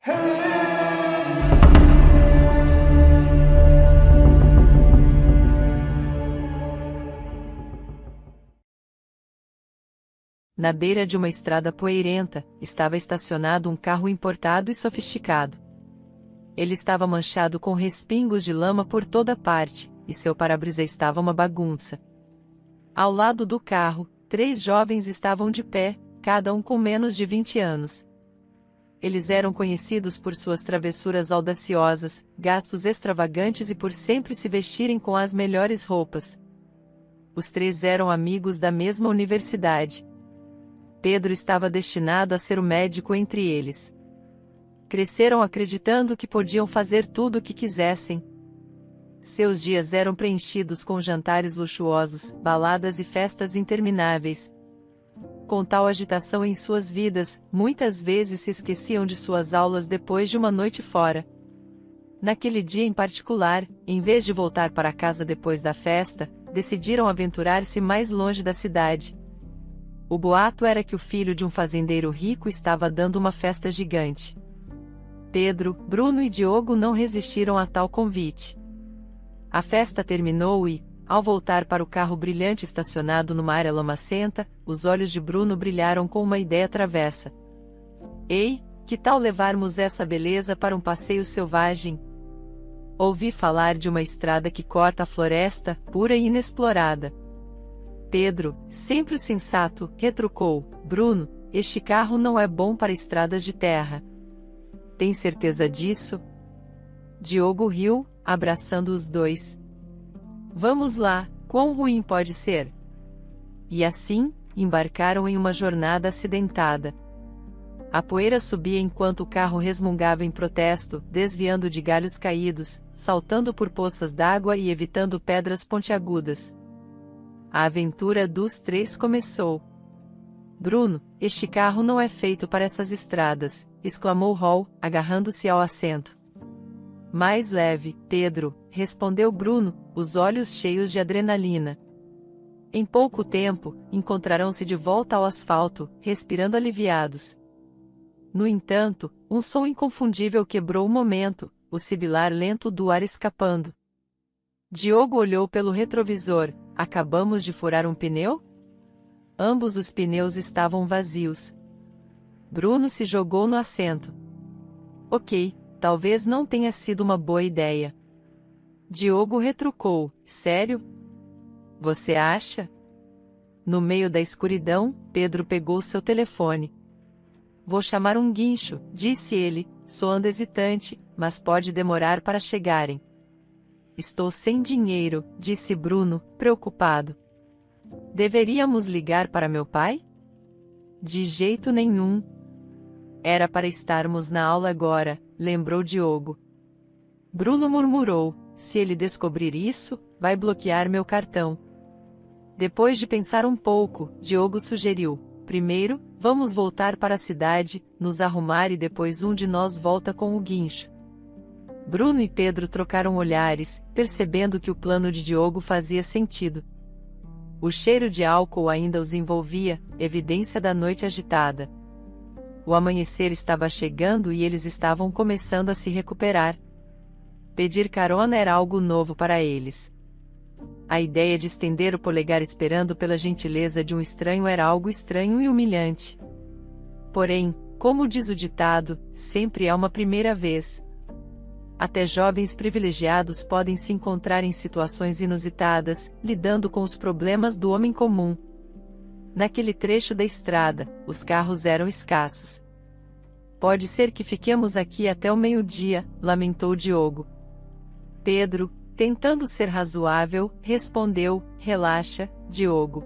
Na beira de uma estrada poeirenta, estava estacionado um carro importado e sofisticado. Ele estava manchado com respingos de lama por toda parte, e seu para-brisa estava uma bagunça. Ao lado do carro, 3 jovens estavam de pé, cada um com menos de 20 anos. Eles eram conhecidos por suas travessuras audaciosas, gastos extravagantes e por sempre se vestirem com as melhores roupas. Os 3 eram amigos da mesma universidade. Pedro estava destinado a ser o médico entre eles. Cresceram acreditando que podiam fazer tudo o que quisessem. Seus dias eram preenchidos com jantares luxuosos, baladas e festas intermináveis. Com tal agitação em suas vidas, muitas vezes se esqueciam de suas aulas depois de uma noite fora. Naquele dia em particular, em vez de voltar para casa depois da festa, decidiram aventurar-se mais longe da cidade. O boato era que o filho de um fazendeiro rico estava dando uma festa gigante. Pedro, Bruno e Diogo não resistiram a tal convite. A festa terminou e, ao voltar para o carro brilhante estacionado numa área lamacenta, os olhos de Bruno brilharam com uma ideia travessa. Ei, que tal levarmos essa beleza para um passeio selvagem? Ouvi falar de uma estrada que corta a floresta, pura e inexplorada. Pedro, sempre o sensato, retrucou: Bruno, este carro não é bom para estradas de terra. Tem certeza disso? Diogo riu, abraçando os dois. Vamos lá, quão ruim pode ser? E assim, embarcaram em uma jornada acidentada. A poeira subia enquanto o carro resmungava em protesto, desviando de galhos caídos, saltando por poças d'água e evitando pedras pontiagudas. A aventura dos 3 começou. Bruno, este carro não é feito para essas estradas, exclamou Hall, agarrando-se ao assento. Mais leve, Pedro, respondeu Bruno, os olhos cheios de adrenalina. Em pouco tempo, encontrarão-se de volta ao asfalto, respirando aliviados. No entanto, um som inconfundível quebrou o momento, o sibilar lento do ar escapando. Diogo olhou pelo retrovisor. Acabamos de furar um pneu? Ambos os pneus estavam vazios. Bruno se jogou no assento. Ok, talvez não tenha sido uma boa ideia. Diogo retrucou: sério? Você acha? No meio da escuridão, Pedro pegou seu telefone. Vou chamar um guincho, disse ele, soando hesitante, mas pode demorar para chegarem. Estou sem dinheiro, disse Bruno, preocupado. Deveríamos ligar para meu pai? De jeito nenhum. Era para estarmos na aula agora, lembrou Diogo. Bruno murmurou: se ele descobrir isso, vai bloquear meu cartão. Depois de pensar um pouco, Diogo sugeriu: primeiro, vamos voltar para a cidade, nos arrumar e depois um de nós volta com o guincho. Bruno e Pedro trocaram olhares, percebendo que o plano de Diogo fazia sentido. O cheiro de álcool ainda os envolvia, evidência da noite agitada. O amanhecer estava chegando e eles estavam começando a se recuperar. Pedir carona era algo novo para eles. A ideia de estender o polegar esperando pela gentileza de um estranho era algo estranho e humilhante. Porém, como diz o ditado, sempre há uma primeira vez. Até jovens privilegiados podem se encontrar em situações inusitadas, lidando com os problemas do homem comum. Naquele trecho da estrada, os carros eram escassos. Pode ser que fiquemos aqui até o meio-dia, lamentou Diogo. Pedro, tentando ser razoável, respondeu: relaxa, Diogo.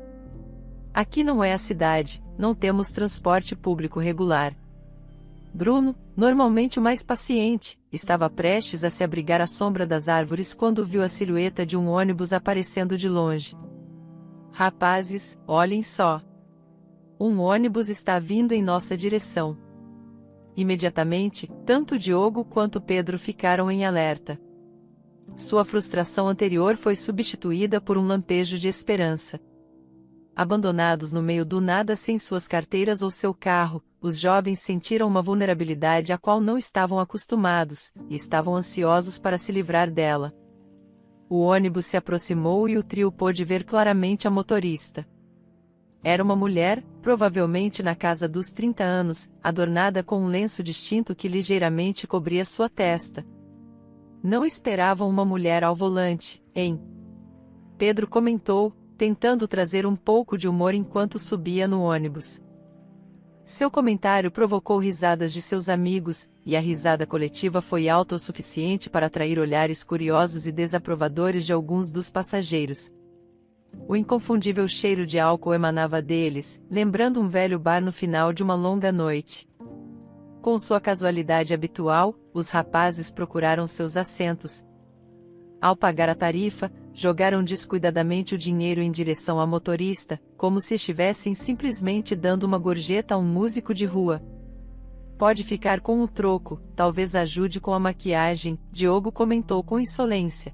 Aqui não é a cidade, não temos transporte público regular. Bruno, normalmente o mais paciente, estava prestes a se abrigar à sombra das árvores quando viu a silhueta de um ônibus aparecendo de longe. Rapazes, olhem só. Um ônibus está vindo em nossa direção. Imediatamente, tanto Diogo quanto Pedro ficaram em alerta. Sua frustração anterior foi substituída por um lampejo de esperança. Abandonados no meio do nada sem suas carteiras ou seu carro, os jovens sentiram uma vulnerabilidade à qual não estavam acostumados, e estavam ansiosos para se livrar dela. O ônibus se aproximou e o trio pôde ver claramente a motorista. Era uma mulher, provavelmente na casa dos 30 anos, adornada com um lenço distinto que ligeiramente cobria sua testa. Não esperavam uma mulher ao volante, hein? Pedro comentou, tentando trazer um pouco de humor enquanto subia no ônibus. Seu comentário provocou risadas de seus amigos, e a risada coletiva foi alta o suficiente para atrair olhares curiosos e desaprovadores de alguns dos passageiros. O inconfundível cheiro de álcool emanava deles, lembrando um velho bar no final de uma longa noite. Com sua casualidade habitual, os rapazes procuraram seus assentos. Ao pagar a tarifa, jogaram descuidadamente o dinheiro em direção à motorista, como se estivessem simplesmente dando uma gorjeta a um músico de rua. Pode ficar com o troco, talvez ajude com a maquiagem, Diogo comentou com insolência.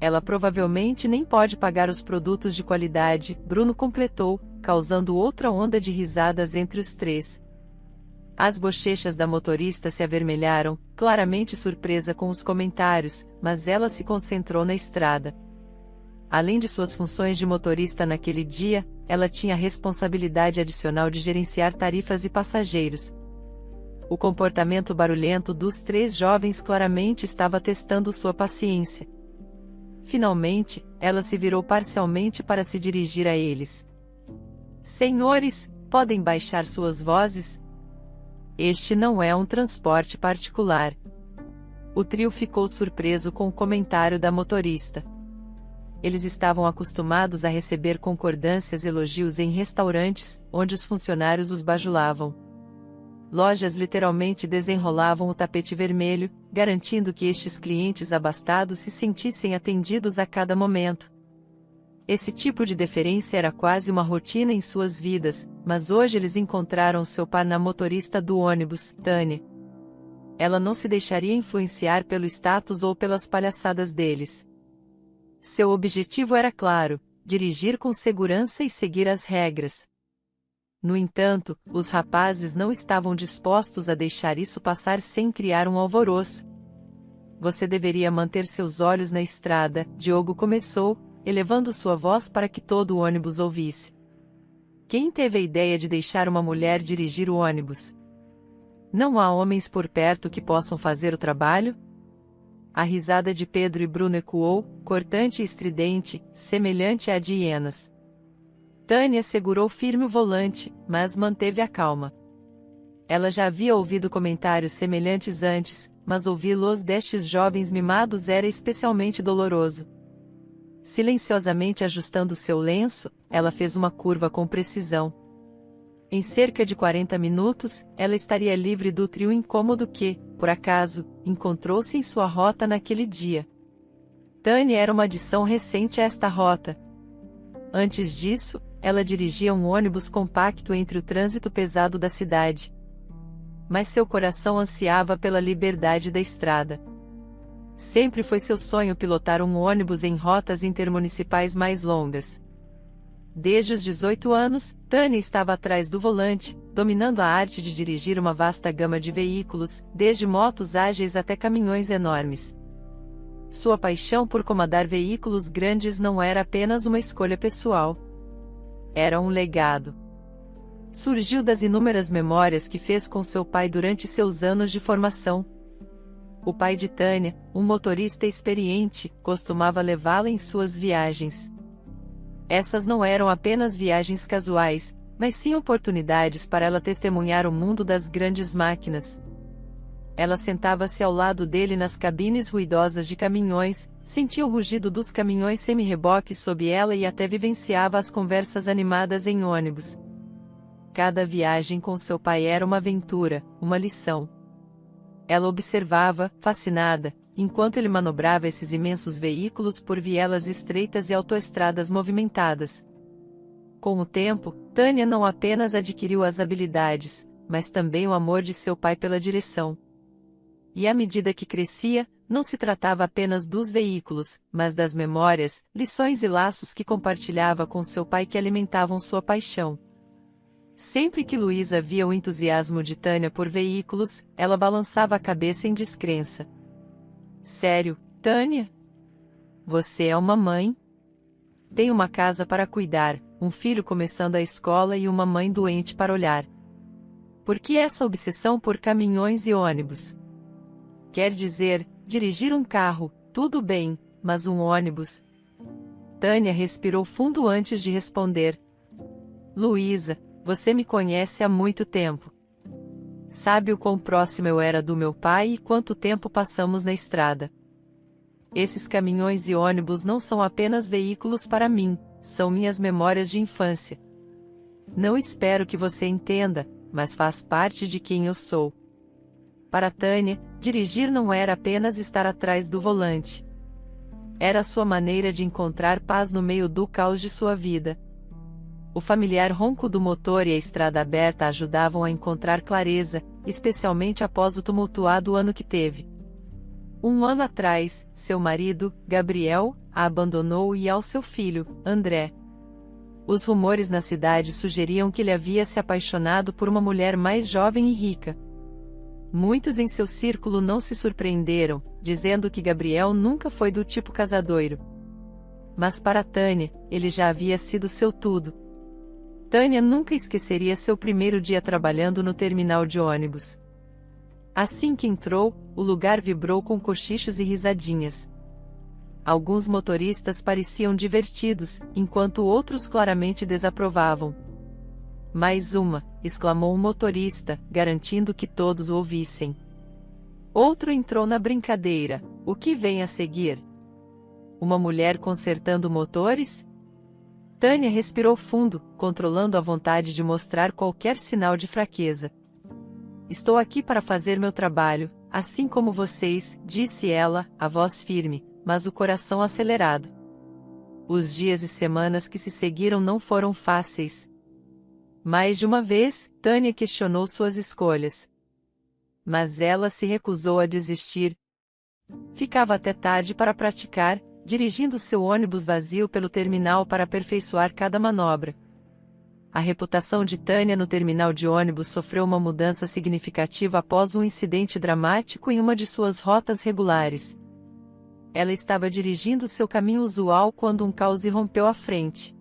Ela provavelmente nem pode pagar os produtos de qualidade, Bruno completou, causando outra onda de risadas entre os três. As bochechas da motorista se avermelharam, claramente surpresa com os comentários, mas ela se concentrou na estrada. Além de suas funções de motorista naquele dia, ela tinha a responsabilidade adicional de gerenciar tarifas e passageiros. O comportamento barulhento dos três jovens claramente estava testando sua paciência. Finalmente, ela se virou parcialmente para se dirigir a eles. Senhores, podem baixar suas vozes? Este não é um transporte particular. O trio ficou surpreso com o comentário da motorista. Eles estavam acostumados a receber concordâncias e elogios em restaurantes, onde os funcionários os bajulavam. Lojas literalmente desenrolavam o tapete vermelho, garantindo que estes clientes abastados se sentissem atendidos a cada momento. Esse tipo de deferência era quase uma rotina em suas vidas, mas hoje eles encontraram seu par na motorista do ônibus, Tânia. Ela não se deixaria influenciar pelo status ou pelas palhaçadas deles. Seu objetivo era claro: dirigir com segurança e seguir as regras. No entanto, os rapazes não estavam dispostos a deixar isso passar sem criar um alvoroço. Você deveria manter seus olhos na estrada, Diogo começou, elevando sua voz para que todo o ônibus ouvisse. Quem teve a ideia de deixar uma mulher dirigir o ônibus? Não há homens por perto que possam fazer o trabalho? A risada de Pedro e Bruno ecoou, cortante e estridente, semelhante à de hienas. Tânia segurou firme o volante, mas manteve a calma. Ela já havia ouvido comentários semelhantes antes, mas ouvi-los destes jovens mimados era especialmente doloroso. Silenciosamente ajustando seu lenço, ela fez uma curva com precisão. Em cerca de 40 minutos, ela estaria livre do trio incômodo que, por acaso, encontrou-se em sua rota naquele dia. Tânia era uma adição recente a esta rota. Antes disso, ela dirigia um ônibus compacto entre o trânsito pesado da cidade. Mas seu coração ansiava pela liberdade da estrada. Sempre foi seu sonho pilotar um ônibus em rotas intermunicipais mais longas. Desde os 18 anos, Tânia estava atrás do volante, dominando a arte de dirigir uma vasta gama de veículos, desde motos ágeis até caminhões enormes. Sua paixão por comandar veículos grandes não era apenas uma escolha pessoal. Era um legado. Surgiu das inúmeras memórias que fez com seu pai durante seus anos de formação. O pai de Tânia, um motorista experiente, costumava levá-la em suas viagens. Essas não eram apenas viagens casuais, mas sim oportunidades para ela testemunhar o mundo das grandes máquinas. Ela sentava-se ao lado dele nas cabines ruidosas de caminhões, sentia o rugido dos caminhões semi-reboques sob ela e até vivenciava as conversas animadas em ônibus. Cada viagem com seu pai era uma aventura, uma lição. Ela observava, fascinada, enquanto ele manobrava esses imensos veículos por vielas estreitas e autoestradas movimentadas. Com o tempo, Tânia não apenas adquiriu as habilidades, mas também o amor de seu pai pela direção. E à medida que crescia, não se tratava apenas dos veículos, mas das memórias, lições e laços que compartilhava com seu pai que alimentavam sua paixão. Sempre que Luísa via o entusiasmo de Tânia por veículos, ela balançava a cabeça em descrença. Sério, Tânia? Você é uma mãe? Tem uma casa para cuidar, um filho começando a escola e uma mãe doente para olhar. Por que essa obsessão por caminhões e ônibus? Quer dizer, dirigir um carro, tudo bem, mas um ônibus? Tânia respirou fundo antes de responder. Luísa, você me conhece há muito tempo. Sabe o quão próximo eu era do meu pai e quanto tempo passamos na estrada. Esses caminhões e ônibus não são apenas veículos para mim, são minhas memórias de infância. Não espero que você entenda, mas faz parte de quem eu sou. Para Tânia, dirigir não era apenas estar atrás do volante. Era sua maneira de encontrar paz no meio do caos de sua vida. O familiar ronco do motor e a estrada aberta ajudavam a encontrar clareza, especialmente após o tumultuado ano que teve. Um ano atrás, seu marido, Gabriel, a abandonou e ao seu filho, André. Os rumores na cidade sugeriam que ele havia se apaixonado por uma mulher mais jovem e rica. Muitos em seu círculo não se surpreenderam, dizendo que Gabriel nunca foi do tipo casadoiro. Mas para Tânia, ele já havia sido seu tudo. Tânia nunca esqueceria seu primeiro dia trabalhando no terminal de ônibus. Assim que entrou, o lugar vibrou com cochichos e risadinhas. Alguns motoristas pareciam divertidos, enquanto outros claramente desaprovavam. Mais uma, exclamou um motorista, garantindo que todos o ouvissem. Outro entrou na brincadeira. O que vem a seguir? Uma mulher consertando motores? Tânia respirou fundo, controlando a vontade de mostrar qualquer sinal de fraqueza. Estou aqui para fazer meu trabalho, assim como vocês, disse ela, a voz firme, mas o coração acelerado. Os dias e semanas que se seguiram não foram fáceis. Mais de uma vez, Tânia questionou suas escolhas. Mas ela se recusou a desistir. Ficava até tarde para praticar, dirigindo seu ônibus vazio pelo terminal para aperfeiçoar cada manobra. A reputação de Tânia no terminal de ônibus sofreu uma mudança significativa após um incidente dramático em uma de suas rotas regulares. Ela estava dirigindo seu caminho usual quando um caos irrompeu à frente.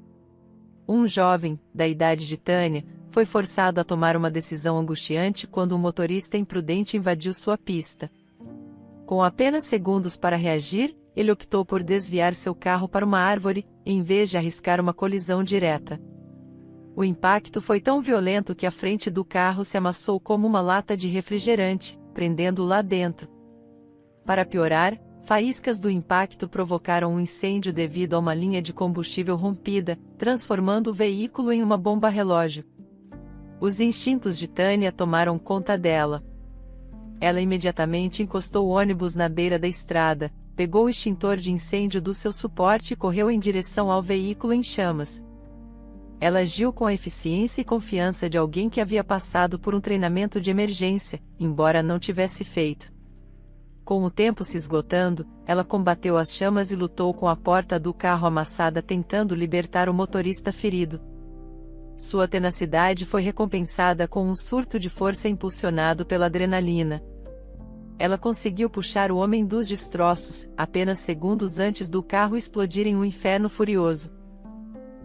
Um jovem, da idade de Tânia, foi forçado a tomar uma decisão angustiante quando um motorista imprudente invadiu sua pista. Com apenas segundos para reagir, ele optou por desviar seu carro para uma árvore, em vez de arriscar uma colisão direta. O impacto foi tão violento que a frente do carro se amassou como uma lata de refrigerante, prendendo-o lá dentro. Para piorar, faíscas do impacto provocaram um incêndio devido a uma linha de combustível rompida, transformando o veículo em uma bomba-relógio. Os instintos de Tânia tomaram conta dela. Ela imediatamente encostou o ônibus na beira da estrada, pegou o extintor de incêndio do seu suporte e correu em direção ao veículo em chamas. Ela agiu com a eficiência e confiança de alguém que havia passado por um treinamento de emergência, embora não tivesse feito. Com o tempo se esgotando, ela combateu as chamas e lutou com a porta do carro amassada tentando libertar o motorista ferido. Sua tenacidade foi recompensada com um surto de força impulsionado pela adrenalina. Ela conseguiu puxar o homem dos destroços, apenas segundos antes do carro explodir em um inferno furioso.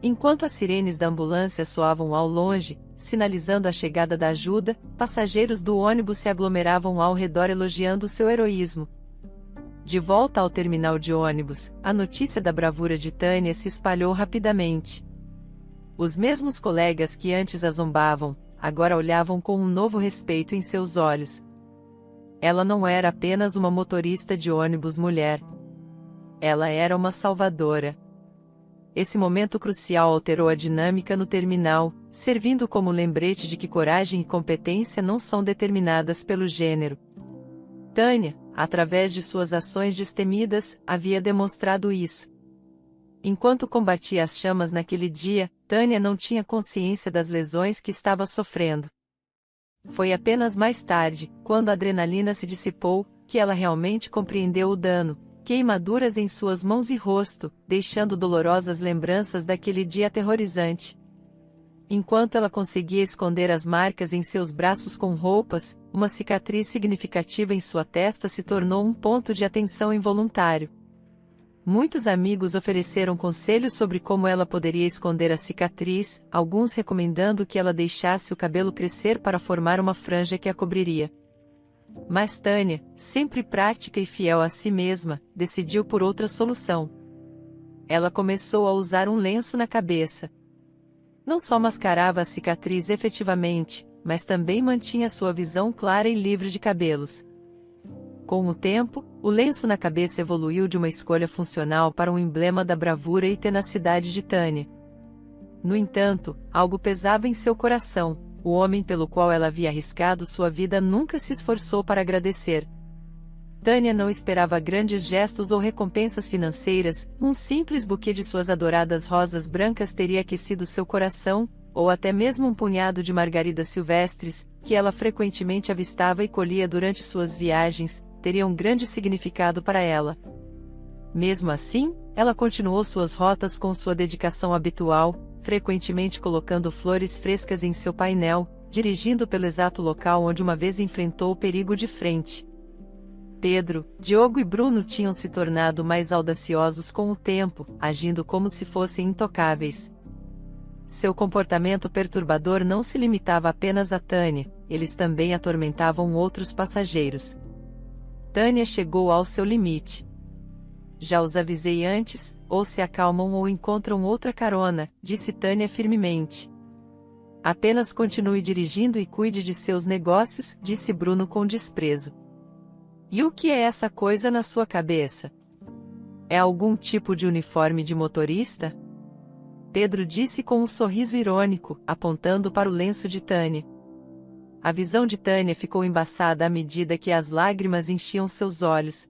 Enquanto as sirenes da ambulância soavam ao longe, sinalizando a chegada da ajuda, passageiros do ônibus se aglomeravam ao redor elogiando seu heroísmo. De volta ao terminal de ônibus, a notícia da bravura de Tânia se espalhou rapidamente. Os mesmos colegas que antes a zombavam, agora olhavam com um novo respeito em seus olhos. Ela não era apenas uma motorista de ônibus mulher. Ela era uma salvadora. Esse momento crucial alterou a dinâmica no terminal, servindo como lembrete de que coragem e competência não são determinadas pelo gênero. Tânia, através de suas ações destemidas, havia demonstrado isso. Enquanto combatia as chamas naquele dia, Tânia não tinha consciência das lesões que estava sofrendo. Foi apenas mais tarde, quando a adrenalina se dissipou, que ela realmente compreendeu o dano, queimaduras em suas mãos e rosto, deixando dolorosas lembranças daquele dia aterrorizante. Enquanto ela conseguia esconder as marcas em seus braços com roupas, uma cicatriz significativa em sua testa se tornou um ponto de atenção involuntário. Muitos amigos ofereceram conselhos sobre como ela poderia esconder a cicatriz, alguns recomendando que ela deixasse o cabelo crescer para formar uma franja que a cobriria. Mas Tânia, sempre prática e fiel a si mesma, decidiu por outra solução. Ela começou a usar um lenço na cabeça. Não só mascarava a cicatriz efetivamente, mas também mantinha sua visão clara e livre de cabelos. Com o tempo, o lenço na cabeça evoluiu de uma escolha funcional para um emblema da bravura e tenacidade de Tânia. No entanto, algo pesava em seu coração: o homem pelo qual ela havia arriscado sua vida nunca se esforçou para agradecer. Tânia não esperava grandes gestos ou recompensas financeiras, um simples buquê de suas adoradas rosas brancas teria aquecido seu coração, ou até mesmo um punhado de margaridas silvestres, que ela frequentemente avistava e colhia durante suas viagens, teria um grande significado para ela. Mesmo assim, ela continuou suas rotas com sua dedicação habitual, frequentemente colocando flores frescas em seu painel, dirigindo pelo exato local onde uma vez enfrentou o perigo de frente. Pedro, Diogo e Bruno tinham se tornado mais audaciosos com o tempo, agindo como se fossem intocáveis. Seu comportamento perturbador não se limitava apenas a Tânia, eles também atormentavam outros passageiros. Tânia chegou ao seu limite. Já os avisei antes, ou se acalmam ou encontram outra carona, disse Tânia firmemente. Apenas continue dirigindo e cuide de seus negócios, disse Bruno com desprezo. E o que é essa coisa na sua cabeça? É algum tipo de uniforme de motorista? Pedro disse com um sorriso irônico, apontando para o lenço de Tânia. A visão de Tânia ficou embaçada à medida que as lágrimas enchiam seus olhos.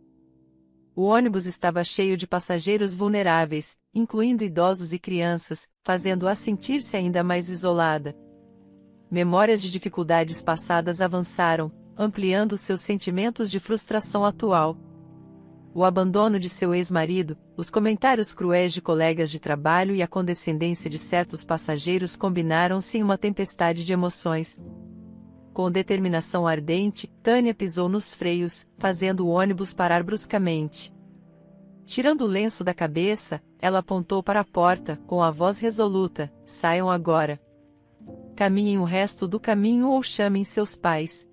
O ônibus estava cheio de passageiros vulneráveis, incluindo idosos e crianças, fazendo-a sentir-se ainda mais isolada. Memórias de dificuldades passadas avançaram, ampliando seus sentimentos de frustração atual. O abandono de seu ex-marido, os comentários cruéis de colegas de trabalho e a condescendência de certos passageiros combinaram-se em uma tempestade de emoções. Com determinação ardente, Tânia pisou nos freios, fazendo o ônibus parar bruscamente. Tirando o lenço da cabeça, ela apontou para a porta, com a voz resoluta: "Saiam agora. Caminhem o resto do caminho ou chamem seus pais.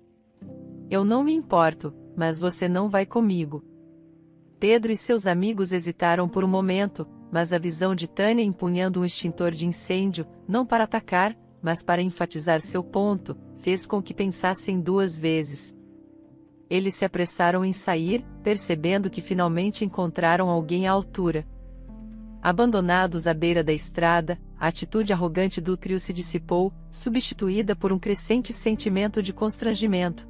Eu não me importo, mas você não vai comigo." Pedro e seus amigos hesitaram por um momento, mas a visão de Tânia empunhando um extintor de incêndio, não para atacar, mas para enfatizar seu ponto, fez com que pensassem duas vezes. Eles se apressaram em sair, percebendo que finalmente encontraram alguém à altura. Abandonados à beira da estrada, a atitude arrogante do trio se dissipou, substituída por um crescente sentimento de constrangimento.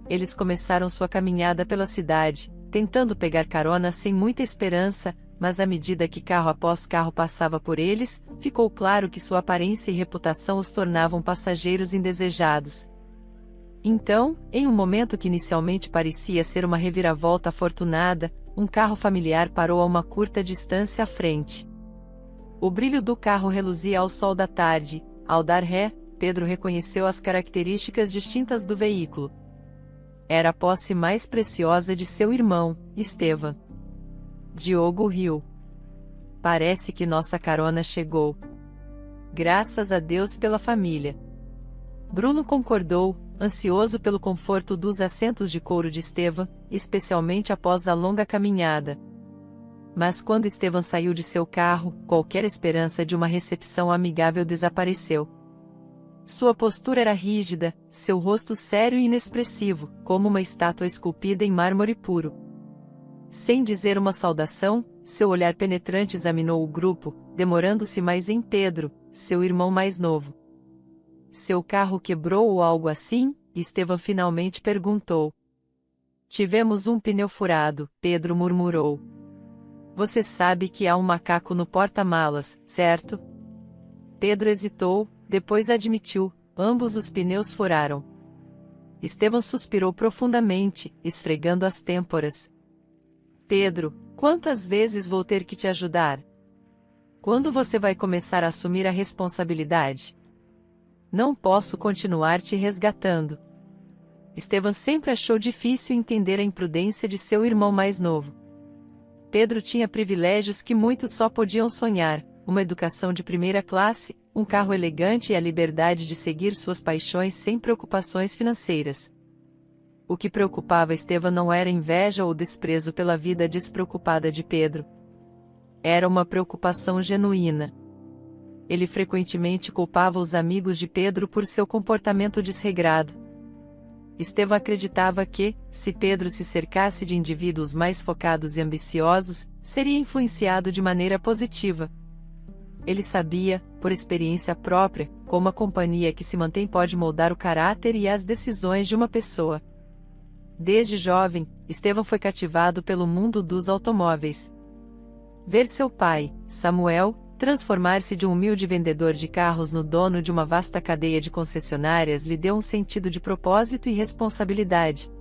Eles começaram sua caminhada pela cidade, tentando pegar carona sem muita esperança, mas à medida que carro após carro passava por eles, ficou claro que sua aparência e reputação os tornavam passageiros indesejados. Então, em um momento que inicialmente parecia ser uma reviravolta afortunada, um carro familiar parou a uma curta distância à frente. O brilho do carro reluzia ao sol da tarde. Ao dar ré, Pedro reconheceu as características distintas do veículo. Era a posse mais preciosa de seu irmão, Estevan. Diogo riu. "Parece que nossa carona chegou. Graças a Deus pela família." Bruno concordou, ansioso pelo conforto dos assentos de couro de Estevan, especialmente após a longa caminhada. Mas quando Estevan saiu de seu carro, qualquer esperança de uma recepção amigável desapareceu. Sua postura era rígida, seu rosto sério e inexpressivo, como uma estátua esculpida em mármore puro. Sem dizer uma saudação, seu olhar penetrante examinou o grupo, demorando-se mais em Pedro, seu irmão mais novo. "Seu carro quebrou ou algo assim?" Estevan finalmente perguntou. "Tivemos um pneu furado", Pedro murmurou. "Você sabe que há um macaco no porta-malas, certo?" Pedro hesitou, depois admitiu: "Ambos os pneus furaram." Estevão suspirou profundamente, esfregando as têmporas. Pedro, quantas vezes vou ter que te ajudar? Quando você vai começar a assumir a responsabilidade? Não posso continuar te resgatando. Estevão sempre achou difícil entender a imprudência de seu irmão mais novo. Pedro tinha privilégios que muitos só podiam sonhar: uma educação de primeira classe, um carro elegante e a liberdade de seguir suas paixões sem preocupações financeiras. O que preocupava Estevão não era inveja ou desprezo pela vida despreocupada de Pedro. Era uma preocupação genuína. Ele frequentemente culpava os amigos de Pedro por seu comportamento desregrado. Estevão acreditava que, se Pedro se cercasse de indivíduos mais focados e ambiciosos, seria influenciado de maneira positiva. Ele sabia, por experiência própria, como a companhia que se mantém pode moldar o caráter e as decisões de uma pessoa. Desde jovem, Estevão foi cativado pelo mundo dos automóveis. Ver seu pai, Samuel, transformar-se de um humilde vendedor de carros no dono de uma vasta cadeia de concessionárias lhe deu um sentido de propósito e responsabilidade.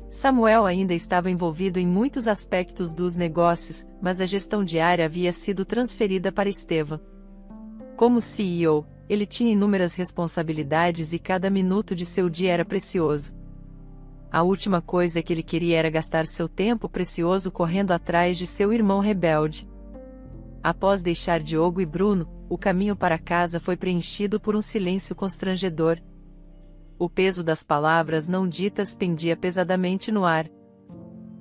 Samuel ainda estava envolvido em muitos aspectos dos negócios, mas a gestão diária havia sido transferida para Estevão. Como CEO, ele tinha inúmeras responsabilidades e cada minuto de seu dia era precioso. A última coisa que ele queria era gastar seu tempo precioso correndo atrás de seu irmão rebelde. Após deixar Diogo e Bruno, o caminho para casa foi preenchido por um silêncio constrangedor. O peso das palavras não ditas pendia pesadamente no ar.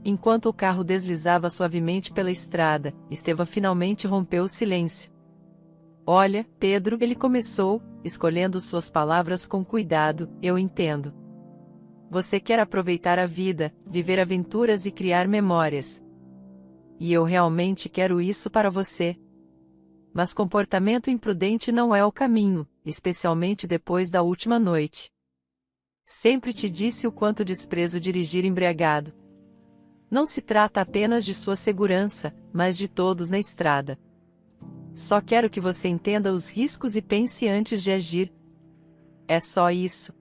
Enquanto o carro deslizava suavemente pela estrada, Estevão finalmente rompeu o silêncio. "Olha, Pedro", ele começou, escolhendo suas palavras com cuidado, "eu entendo. Você quer aproveitar a vida, viver aventuras e criar memórias. E eu realmente quero isso para você. Mas comportamento imprudente não é o caminho, especialmente depois da última noite. Sempre te disse o quanto desprezo dirigir embriagado. Não se trata apenas de sua segurança, mas de todos na estrada. Só quero que você entenda os riscos e pense antes de agir. É só isso."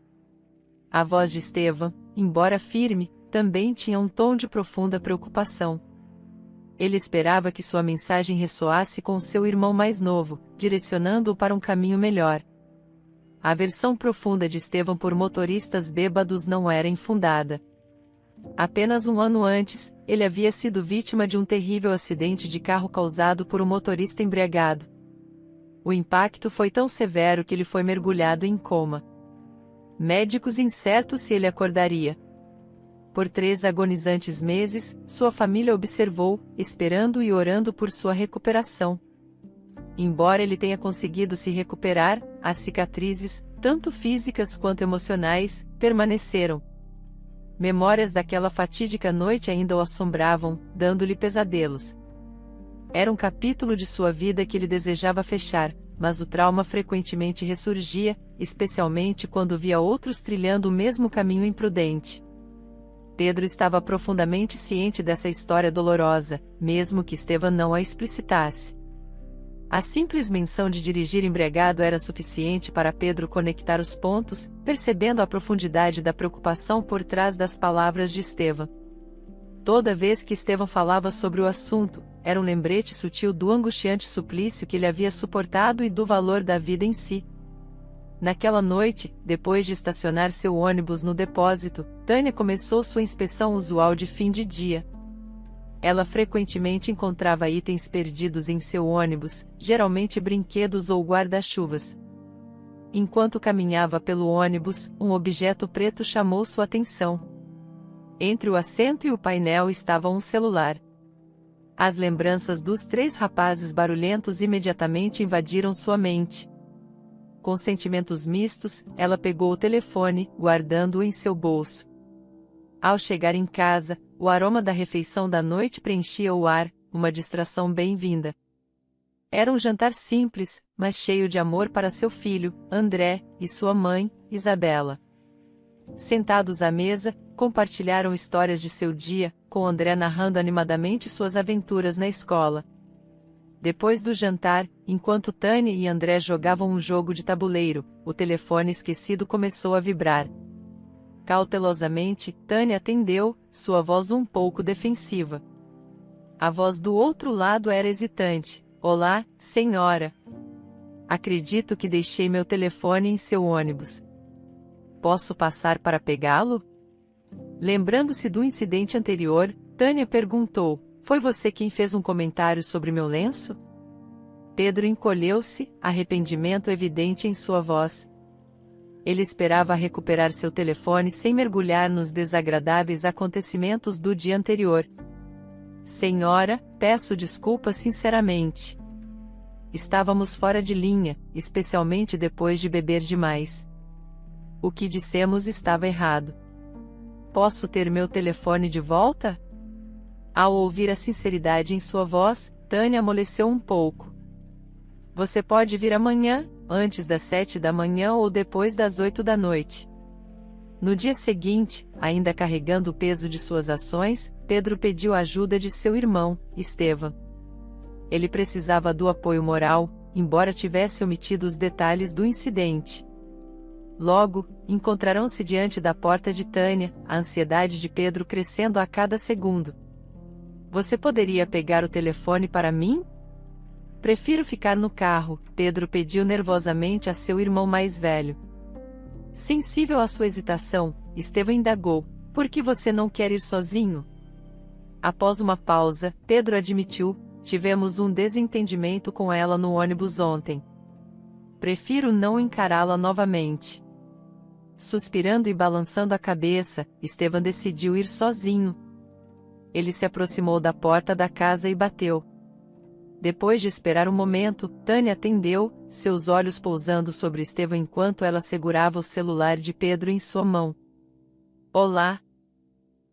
A voz de Estevão, embora firme, também tinha um tom de profunda preocupação. Ele esperava que sua mensagem ressoasse com seu irmão mais novo, direcionando-o para um caminho melhor. A aversão profunda de Estevão por motoristas bêbados não era infundada. Apenas um ano antes, ele havia sido vítima de um terrível acidente de carro causado por um motorista embriagado. O impacto foi tão severo que ele foi mergulhado em coma. Médicos incertos se ele acordaria. Por 3 agonizantes meses, sua família observou, esperando e orando por sua recuperação. Embora ele tenha conseguido se recuperar, as cicatrizes, tanto físicas quanto emocionais, permaneceram. Memórias daquela fatídica noite ainda o assombravam, dando-lhe pesadelos. Era um capítulo de sua vida que ele desejava fechar, mas o trauma frequentemente ressurgia, especialmente quando via outros trilhando o mesmo caminho imprudente. Pedro estava profundamente ciente dessa história dolorosa, mesmo que Estevão não a explicitasse. A simples menção de dirigir embriagado era suficiente para Pedro conectar os pontos, percebendo a profundidade da preocupação por trás das palavras de Estevão. Toda vez que Estevão falava sobre o assunto, era um lembrete sutil do angustiante suplício que ele havia suportado e do valor da vida em si. Naquela noite, depois de estacionar seu ônibus no depósito, Tânia começou sua inspeção usual de fim de dia. Ela frequentemente encontrava itens perdidos em seu ônibus, geralmente brinquedos ou guarda-chuvas. Enquanto caminhava pelo ônibus, um objeto preto chamou sua atenção. Entre o assento e o painel estava um celular. As lembranças dos 3 rapazes barulhentos imediatamente invadiram sua mente. Com sentimentos mistos, ela pegou o telefone, guardando-o em seu bolso. Ao chegar em casa, o aroma da refeição da noite preenchia o ar, uma distração bem-vinda. Era um jantar simples, mas cheio de amor para seu filho, André, e sua mãe, Isabela. Sentados à mesa, compartilharam histórias de seu dia, com André narrando animadamente suas aventuras na escola. Depois do jantar, enquanto Tânia e André jogavam um jogo de tabuleiro, o telefone esquecido começou a vibrar. Cautelosamente, Tânia atendeu, sua voz um pouco defensiva. A voz do outro lado era hesitante. Olá, senhora. Acredito que deixei meu telefone em seu ônibus. Posso passar para pegá-lo? Lembrando-se do incidente anterior, Tânia perguntou: foi você quem fez um comentário sobre meu lenço? Pedro encolheu-se, arrependimento evidente em sua voz. Ele esperava recuperar seu telefone sem mergulhar nos desagradáveis acontecimentos do dia anterior. Senhora, peço desculpas sinceramente. Estávamos fora de linha, especialmente depois de beber demais. O que dissemos estava errado. Posso ter meu telefone de volta? Ao ouvir a sinceridade em sua voz, Tânia amoleceu um pouco. Você pode vir amanhã, antes das 7 da manhã ou depois das 8 da noite. No dia seguinte, ainda carregando o peso de suas ações, Pedro pediu a ajuda de seu irmão, Estevam. Ele precisava do apoio moral, embora tivesse omitido os detalhes do incidente. Logo, encontrarão-se diante da porta de Tânia, a ansiedade de Pedro crescendo a cada segundo. Você poderia pegar o telefone para mim? Prefiro ficar no carro, Pedro pediu nervosamente a seu irmão mais velho. Sensível à sua hesitação, Estevam indagou: por que você não quer ir sozinho? Após uma pausa, Pedro admitiu: tivemos um desentendimento com ela no ônibus ontem. Prefiro não encará-la novamente. Suspirando e balançando a cabeça, Estevam decidiu ir sozinho. Ele se aproximou da porta da casa e bateu. Depois de esperar um momento, Tânia atendeu, seus olhos pousando sobre Estevam enquanto ela segurava o celular de Pedro em sua mão. Olá.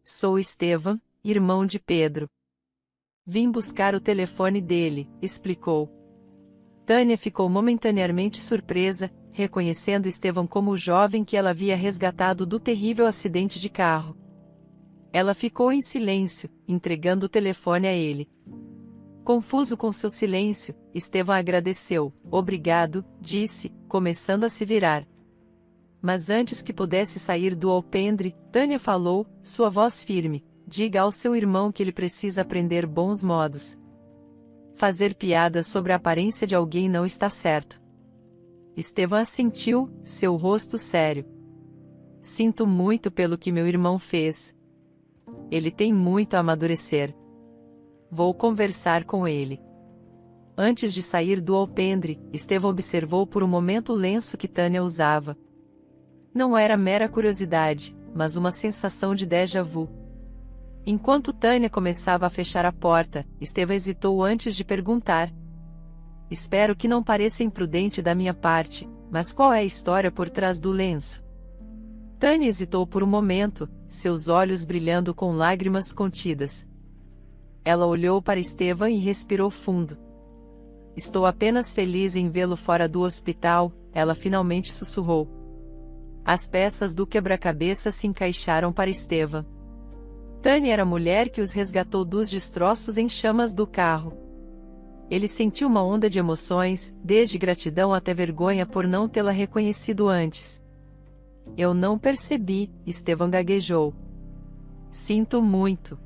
Sou Estevam, irmão de Pedro. Vim buscar o telefone dele, explicou. Tânia ficou momentaneamente surpresa, reconhecendo Estevam como o jovem que ela havia resgatado do terrível acidente de carro. Ela ficou em silêncio, entregando o telefone a ele. Confuso com seu silêncio, Estevam agradeceu. Obrigado, disse, começando a se virar. Mas antes que pudesse sair do alpendre, Tânia falou, sua voz firme: diga ao seu irmão que ele precisa aprender bons modos. Fazer piadas sobre a aparência de alguém não está certo. Estevam assentiu, seu rosto sério. Sinto muito pelo que meu irmão fez. Ele tem muito a amadurecer. Vou conversar com ele. Antes de sair do alpendre, Estevam observou por um momento o lenço que Tânia usava. Não era mera curiosidade, mas uma sensação de déjà vu. Enquanto Tânia começava a fechar a porta, Estevam hesitou antes de perguntar. Espero que não pareça imprudente da minha parte, mas qual é a história por trás do lenço? Tânia hesitou por um momento, seus olhos brilhando com lágrimas contidas. Ela olhou para Estevam e respirou fundo. Estou apenas feliz em vê-lo fora do hospital, ela finalmente sussurrou. As peças do quebra-cabeça se encaixaram para Estevam. Tânia era a mulher que os resgatou dos destroços em chamas do carro. Ele sentiu uma onda de emoções, desde gratidão até vergonha por não tê-la reconhecido antes. Eu não percebi, Estevam gaguejou. Sinto muito.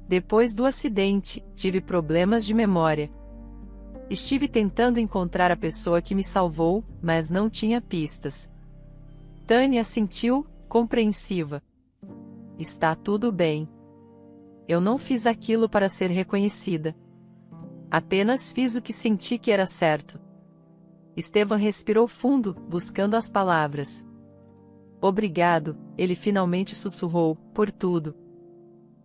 Depois do acidente, tive problemas de memória. Estive tentando encontrar a pessoa que me salvou, mas não tinha pistas. Tânia assentiu, compreensiva. Está tudo bem. Eu não fiz aquilo para ser reconhecida. Apenas fiz o que senti que era certo. Estevam respirou fundo, buscando as palavras. Obrigado, ele finalmente sussurrou, por tudo.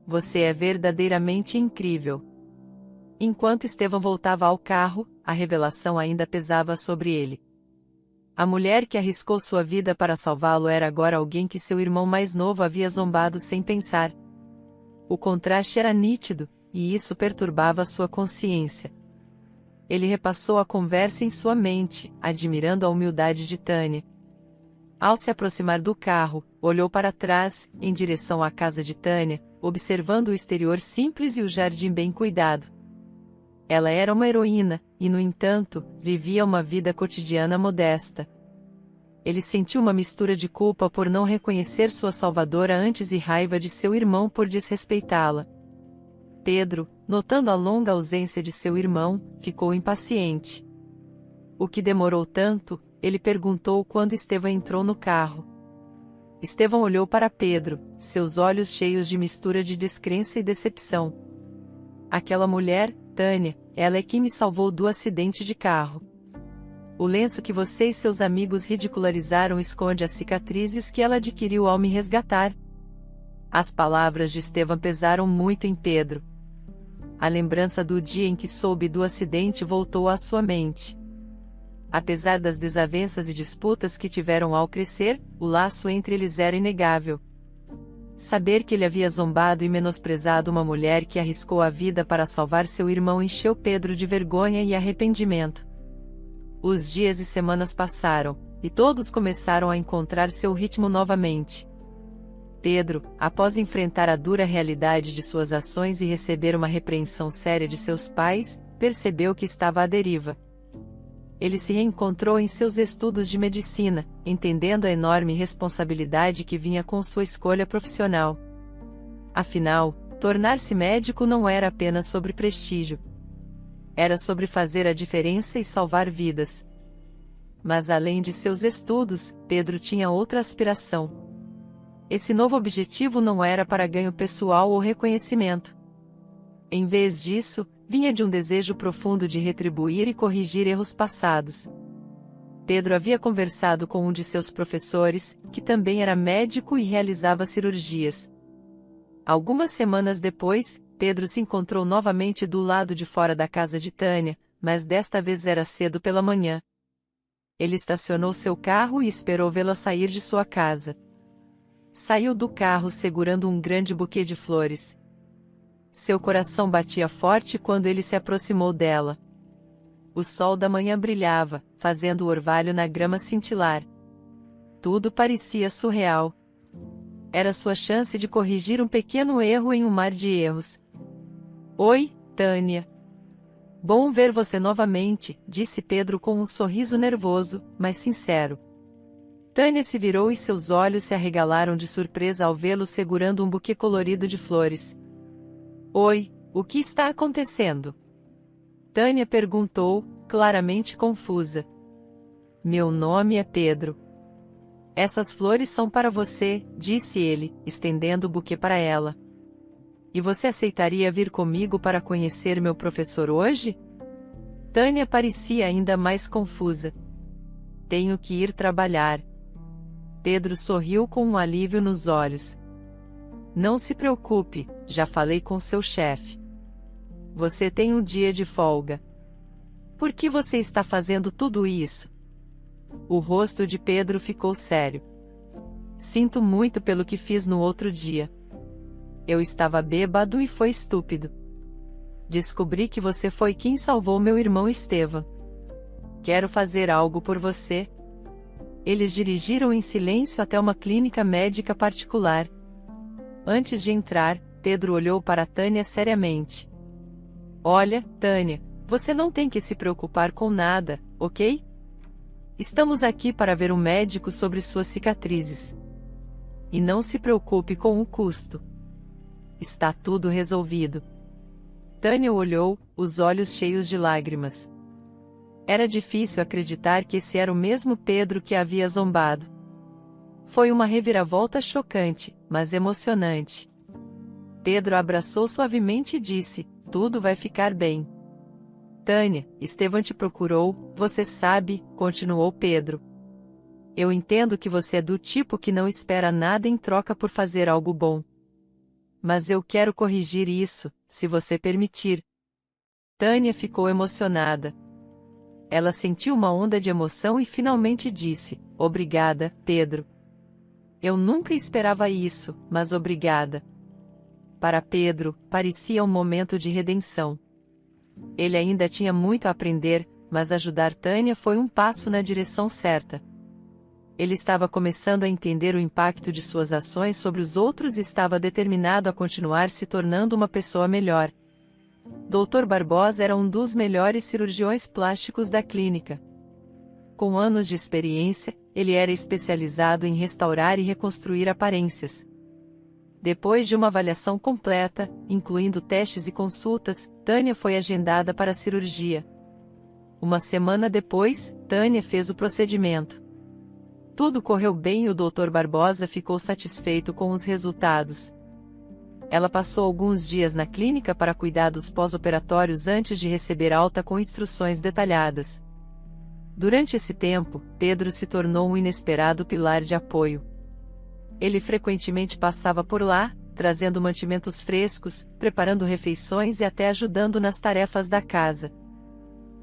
Você é verdadeiramente incrível. Enquanto Estevam voltava ao carro, a revelação ainda pesava sobre ele. A mulher que arriscou sua vida para salvá-lo era agora alguém que seu irmão mais novo havia zombado sem pensar. O contraste era nítido, e isso perturbava sua consciência. Ele repassou a conversa em sua mente, admirando a humildade de Tânia. Ao se aproximar do carro, olhou para trás, em direção à casa de Tânia, observando o exterior simples e o jardim bem cuidado. Ela era uma heroína, e no entanto, vivia uma vida cotidiana modesta. Ele sentiu uma mistura de culpa por não reconhecer sua salvadora antes e raiva de seu irmão por desrespeitá-la. Pedro, notando a longa ausência de seu irmão, ficou impaciente. O que demorou tanto? Ele perguntou quando Estevão entrou no carro. Estevão olhou para Pedro, seus olhos cheios de mistura de descrença e decepção. Aquela mulher, Tânia, ela é quem me salvou do acidente de carro. O lenço que você e seus amigos ridicularizaram esconde as cicatrizes que ela adquiriu ao me resgatar. As palavras de Estevão pesaram muito em Pedro. A lembrança do dia em que soube do acidente voltou à sua mente. Apesar das desavenças e disputas que tiveram ao crescer, o laço entre eles era inegável. Saber que ele havia zombado e menosprezado uma mulher que arriscou a vida para salvar seu irmão encheu Pedro de vergonha e arrependimento. Os dias e semanas passaram, e todos começaram a encontrar seu ritmo novamente. Pedro, após enfrentar a dura realidade de suas ações e receber uma repreensão séria de seus pais, percebeu que estava à deriva. Ele se reencontrou em seus estudos de medicina, entendendo a enorme responsabilidade que vinha com sua escolha profissional. Afinal, tornar-se médico não era apenas sobre prestígio. Era sobre fazer a diferença e salvar vidas. Mas além de seus estudos, Pedro tinha outra aspiração. Esse novo objetivo não era para ganho pessoal ou reconhecimento. Em vez disso, vinha de um desejo profundo de retribuir e corrigir erros passados. Pedro havia conversado com um de seus professores, que também era médico e realizava cirurgias. Algumas semanas depois, Pedro se encontrou novamente do lado de fora da casa de Tânia, mas desta vez era cedo pela manhã. Ele estacionou seu carro e esperou vê-la sair de sua casa. Saiu do carro segurando um grande buquê de flores. Seu coração batia forte quando ele se aproximou dela. O sol da manhã brilhava, fazendo o orvalho na grama cintilar. Tudo parecia surreal. Era sua chance de corrigir um pequeno erro em um mar de erros. Oi, Tânia. Bom ver você novamente, disse Pedro com um sorriso nervoso, mas sincero. Tânia se virou e seus olhos se arregalaram de surpresa ao vê-lo segurando um buquê colorido de flores. Oi, o que está acontecendo? Tânia perguntou, claramente confusa. Meu nome é Pedro. Essas flores são para você, disse ele, estendendo o buquê para ela. E você aceitaria vir comigo para conhecer meu professor hoje? Tânia parecia ainda mais confusa. Tenho que ir trabalhar. Pedro sorriu com um alívio nos olhos. Não se preocupe, já falei com seu chefe. Você tem um dia de folga. Por que você está fazendo tudo isso? O rosto de Pedro ficou sério. Sinto muito pelo que fiz no outro dia. Eu estava bêbado e foi estúpido. Descobri que você foi quem salvou meu irmão Estevão. Quero fazer algo por você. Eles dirigiram em silêncio até uma clínica médica particular. Antes de entrar, Pedro olhou para Tânia seriamente. Olha, Tânia, você não tem que se preocupar com nada, ok? Estamos aqui para ver um médico sobre suas cicatrizes. E não se preocupe com o custo. Está tudo resolvido. Tânia olhou, os olhos cheios de lágrimas. Era difícil acreditar que esse era o mesmo Pedro que a havia zombado. Foi uma reviravolta chocante, mas emocionante. Pedro a abraçou suavemente e disse, tudo vai ficar bem. Tânia, Estevão te procurou, você sabe, continuou Pedro. Eu entendo que você é do tipo que não espera nada em troca por fazer algo bom. Mas eu quero corrigir isso, se você permitir. Tânia ficou emocionada. Ela sentiu uma onda de emoção e finalmente disse, obrigada, Pedro. Eu nunca esperava isso, mas obrigada. Para Pedro, parecia um momento de redenção. Ele ainda tinha muito a aprender, mas ajudar Tânia foi um passo na direção certa. Ele estava começando a entender o impacto de suas ações sobre os outros e estava determinado a continuar se tornando uma pessoa melhor. Dr. Barbosa era um dos melhores cirurgiões plásticos da clínica. Com anos de experiência, ele era especializado em restaurar e reconstruir aparências. Depois de uma avaliação completa, incluindo testes e consultas, Tânia foi agendada para a cirurgia. Uma semana depois, Tânia fez o procedimento. Tudo correu bem e o Dr. Barbosa ficou satisfeito com os resultados. Ela passou alguns dias na clínica para cuidados pós-operatórios antes de receber alta com instruções detalhadas. Durante esse tempo, Pedro se tornou um inesperado pilar de apoio. Ele frequentemente passava por lá, trazendo mantimentos frescos, preparando refeições e até ajudando nas tarefas da casa.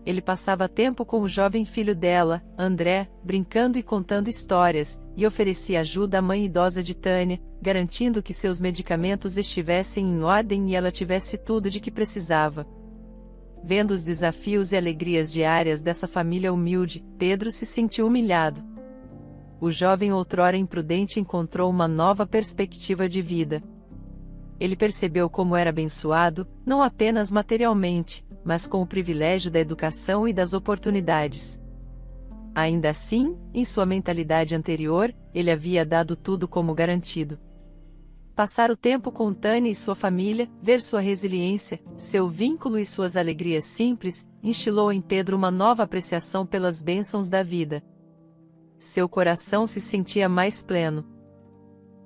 Ele passava tempo com o jovem filho dela, André, brincando e contando histórias, e oferecia ajuda à mãe idosa de Tânia, garantindo que seus medicamentos estivessem em ordem e ela tivesse tudo de que precisava. Vendo os desafios e alegrias diárias dessa família humilde, Pedro se sentiu humilhado. O jovem outrora imprudente encontrou uma nova perspectiva de vida. Ele percebeu como era abençoado, não apenas materialmente, mas com o privilégio da educação e das oportunidades. Ainda assim, em sua mentalidade anterior, ele havia dado tudo como garantido. Passar o tempo com Tânia e sua família, ver sua resiliência, seu vínculo e suas alegrias simples, instilou em Pedro uma nova apreciação pelas bênçãos da vida. Seu coração se sentia mais pleno.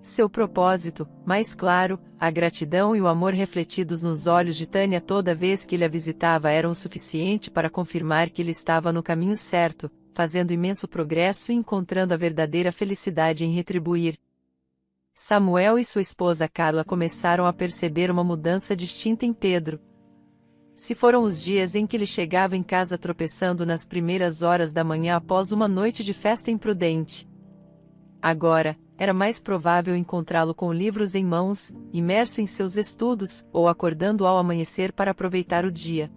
Seu propósito, mais claro, a gratidão e o amor refletidos nos olhos de Tânia toda vez que ele a visitava eram o suficiente para confirmar que ele estava no caminho certo, fazendo imenso progresso e encontrando a verdadeira felicidade em retribuir. Samuel e sua esposa Carla começaram a perceber uma mudança distinta em Pedro. Se foram os dias em que ele chegava em casa tropeçando nas primeiras horas da manhã após uma noite de festa imprudente. Agora, era mais provável encontrá-lo com livros em mãos, imerso em seus estudos, ou acordando ao amanhecer para aproveitar o dia.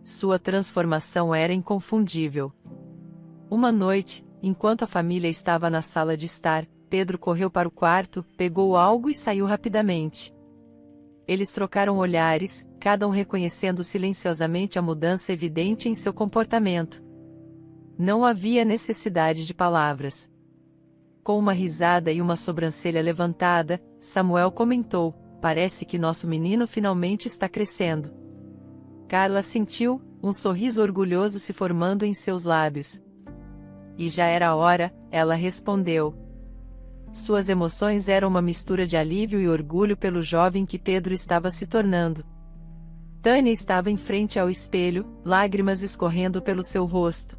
Sua transformação era inconfundível. Uma noite, enquanto a família estava na sala de estar, Pedro correu para o quarto, pegou algo e saiu rapidamente. Eles trocaram olhares, cada um reconhecendo silenciosamente a mudança evidente em seu comportamento. Não havia necessidade de palavras. Com uma risada e uma sobrancelha levantada, Samuel comentou: "Parece que nosso menino finalmente está crescendo." Carla sentiu, um sorriso orgulhoso se formando em seus lábios. "E já era a hora", ela respondeu. Suas emoções eram uma mistura de alívio e orgulho pelo jovem que Pedro estava se tornando. Tânia estava em frente ao espelho, lágrimas escorrendo pelo seu rosto.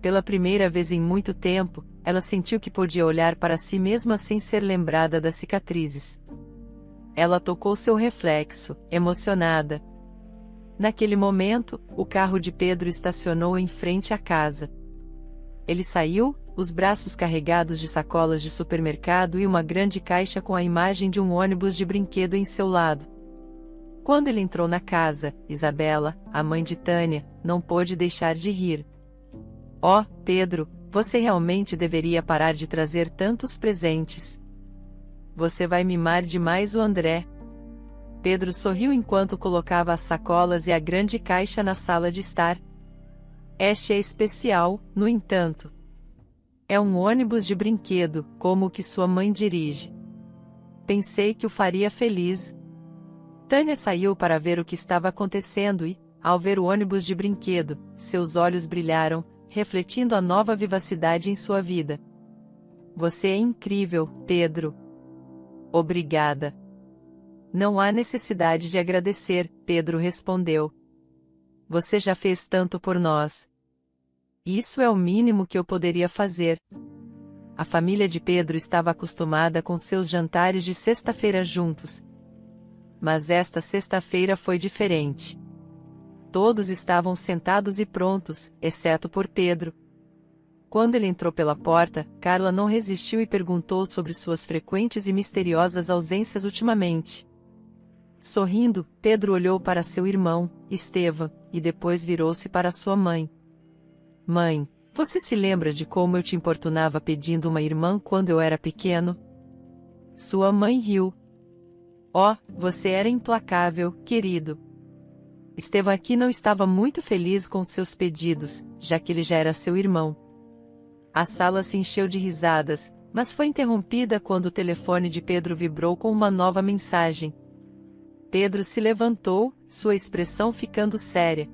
Pela primeira vez em muito tempo, ela sentiu que podia olhar para si mesma sem ser lembrada das cicatrizes. Ela tocou seu reflexo, emocionada. Naquele momento, o carro de Pedro estacionou em frente à casa. Ele saiu, os braços carregados de sacolas de supermercado e uma grande caixa com a imagem de um ônibus de brinquedo em seu lado. Quando ele entrou na casa, Isabela, a mãe de Tânia, não pôde deixar de rir. "Oh, Pedro, você realmente deveria parar de trazer tantos presentes. Você vai mimar demais o André." Pedro sorriu enquanto colocava as sacolas e a grande caixa na sala de estar. "Este é especial, no entanto. É um ônibus de brinquedo, como o que sua mãe dirige. Pensei que o faria feliz." Tânia saiu para ver o que estava acontecendo e, ao ver o ônibus de brinquedo, seus olhos brilharam, refletindo a nova vivacidade em sua vida. "Você é incrível, Pedro." "Obrigada." "Não há necessidade de agradecer", Pedro respondeu. "Você já fez tanto por nós. Isso é o mínimo que eu poderia fazer." A família de Pedro estava acostumada com seus jantares de sexta-feira juntos. Mas esta sexta-feira foi diferente. Todos estavam sentados e prontos, exceto por Pedro. Quando ele entrou pela porta, Carla não resistiu e perguntou sobre suas frequentes e misteriosas ausências ultimamente. Sorrindo, Pedro olhou para seu irmão, Estevam, e depois virou-se para sua mãe. "Mãe, você se lembra de como eu te importunava pedindo uma irmã quando eu era pequeno?" Sua mãe riu. "Oh, você era implacável, querido." Estevão aqui não estava muito feliz com seus pedidos, já que ele já era seu irmão. A sala se encheu de risadas, mas foi interrompida quando o telefone de Pedro vibrou com uma nova mensagem. Pedro se levantou, sua expressão ficando séria.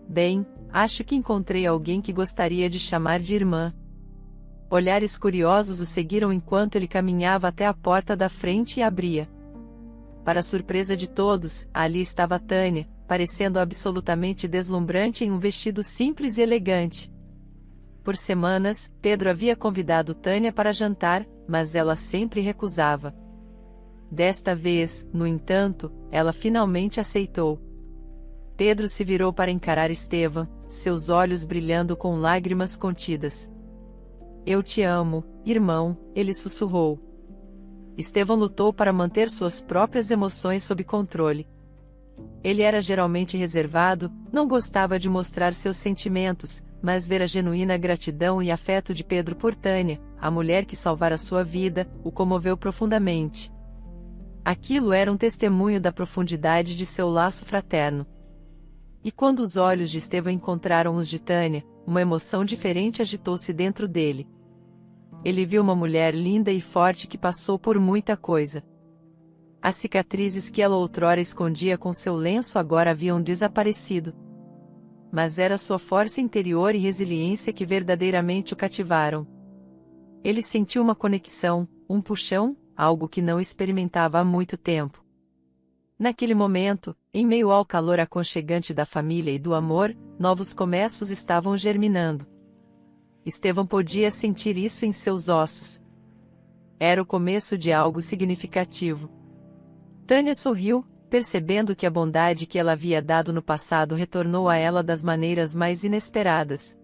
Bem, acho que encontrei alguém que gostaria de chamar de irmã. Olhares curiosos o seguiram enquanto ele caminhava até a porta da frente e abria. Para surpresa de todos, ali estava Tânia, parecendo absolutamente deslumbrante em um vestido simples e elegante. Por semanas, Pedro havia convidado Tânia para jantar, mas ela sempre recusava. Desta vez, no entanto, ela finalmente aceitou. Pedro se virou para encarar Estevão, seus olhos brilhando com lágrimas contidas. Eu te amo, irmão, ele sussurrou. Estevão lutou para manter suas próprias emoções sob controle. Ele era geralmente reservado, não gostava de mostrar seus sentimentos, mas ver a genuína gratidão e afeto de Pedro por Tânia, a mulher que salvara sua vida, o comoveu profundamente. Aquilo era um testemunho da profundidade de seu laço fraterno. E quando os olhos de Estevão encontraram os de Tânia, uma emoção diferente agitou-se dentro dele. Ele viu uma mulher linda e forte que passou por muita coisa. As cicatrizes que ela outrora escondia com seu lenço agora haviam desaparecido. Mas era sua força interior e resiliência que verdadeiramente o cativaram. Ele sentiu uma conexão, um puxão, algo que não experimentava há muito tempo. Naquele momento, em meio ao calor aconchegante da família e do amor, novos começos estavam germinando. Estevão podia sentir isso em seus ossos. Era o começo de algo significativo. Tânia sorriu, percebendo que a bondade que ela havia dado no passado retornou a ela das maneiras mais inesperadas.